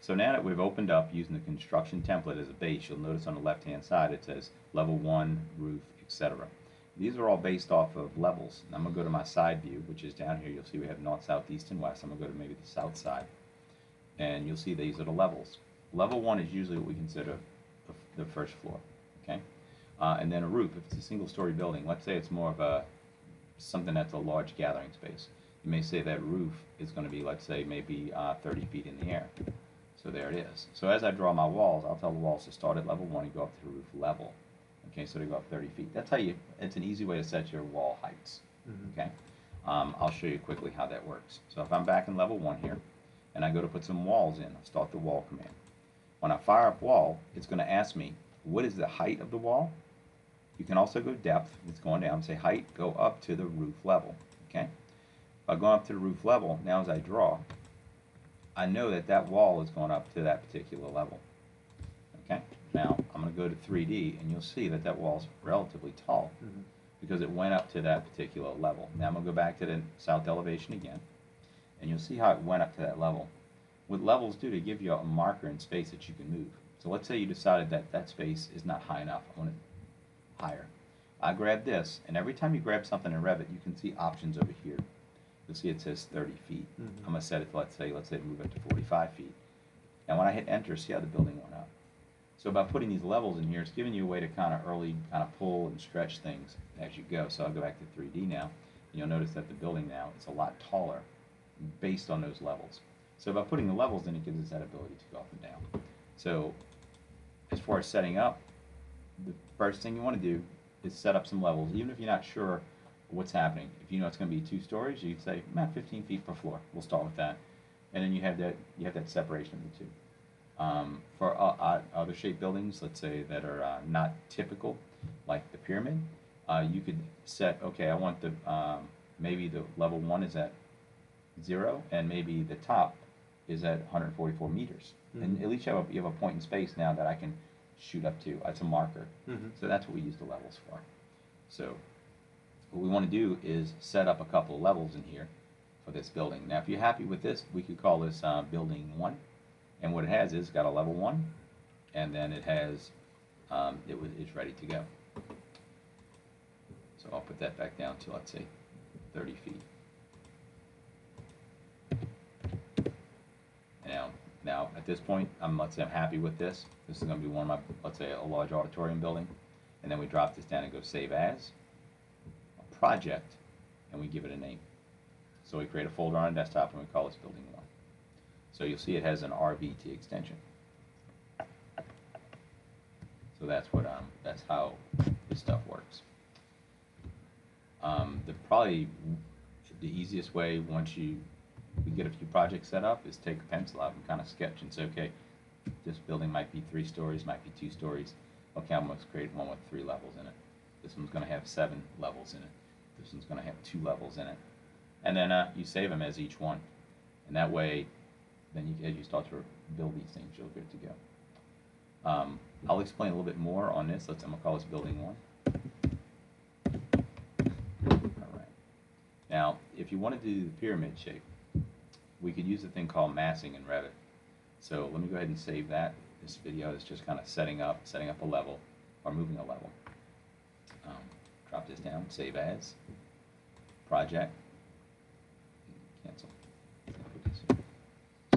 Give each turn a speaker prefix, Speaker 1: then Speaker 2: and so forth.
Speaker 1: So now that we've opened up using the construction template as a base, you'll notice on the left hand side it says level 1, roof, etc. These are all based off of levels. And I'm going to go to my side view, which is down here. You'll see we have north, south, east, and west. I'm going to go to maybe the south side. And you'll see these are the levels. Level 1 is usually what we consider the first floor. Okay? And then a roof, if it's a single-story building, let's say it's more of something that's a large gathering space. You may say that roof is going to be, let's say, maybe 30 feet in the air. So there it is. So as I draw my walls, I'll tell the walls to start at level 1 and go up to the roof level. Okay, so they go up 30 feet. That's how it's an easy way to set your wall heights. Okay, I'll show you quickly how that works. So if I'm back in level 1 here, and I go to put some walls in, I'll start the wall command. When I fire up wall, it's going to ask me, what is the height of the wall? You can also go depth, it's going down, say height, go up to the roof level. Okay, if I go up to the roof level, now as I draw, I know that that wall is going up to that particular level. Okay, now I'm going to go to 3D and you'll see that that wall is relatively tall because it went up to that particular level. Now I'm going to go back to the south elevation again and you'll see how it went up to that level. What levels do, they give you a marker in space that you can move. So let's say you decided that that space is not high enough. I want it higher. I grab this, and every time you grab something in Revit, you can see options over here. You'll see it says 30 feet. I'm going to set it to, let's say move it to 45 feet. Now when I hit enter, see how the building went up. So by putting these levels in here, it's giving you a way to kind of pull and stretch things as you go. So I'll go back to 3D now, and you'll notice that the building now is a lot taller based on those levels. So by putting the levels in, it gives us that ability to go up and down. So as far as setting up, the first thing you want to do is set up some levels, even if you're not sure what's happening. If you know it's going to be 2 stories, you can say, 15 feet per floor. We'll start with that. And then you have that separation of the two. For other shaped buildings, let's say that are not typical, like the pyramid, you could set, okay, I want the maybe the level 1 is at 0, and maybe the top is at 144 meters. And at least you have a point in space now that I can shoot up to. It's a marker. So that's what we use the levels for. So what we want to do is set up a couple of levels in here for this building. Now if you're happy with this, we could call this building 1. And what it has is got a level 1, and then it has it's ready to go. So I'll put that back down to, let's say, 30 feet. Now at this point, let's say I'm happy with this. This is going to be one of my, let's say, a large auditorium building, and then we drop this down and go save as a project, and we give it a name. So we create a folder on a desktop and we call this building 1. So you'll see it has an RVT extension. So that's how this stuff works. Probably the easiest way once we get a few projects set up is take a pencil out and kind of sketch and say, okay, this building might be 3 stories, might be 2 stories. Okay, I'm going to create one with 3 levels in it. This one's going to have 7 levels in it. This one's going to have 2 levels in it. And then you save them as each one. And that way, then as you start to build these things, you're good to go. I'll explain a little bit more on this. I'm going to call this building 1. All right. Now, if you want to do the pyramid shape, we could use a thing called massing in Revit. So let me go ahead and save that. This video is just kind of setting up a level or moving a level. Drop this down, save as, project, cancel.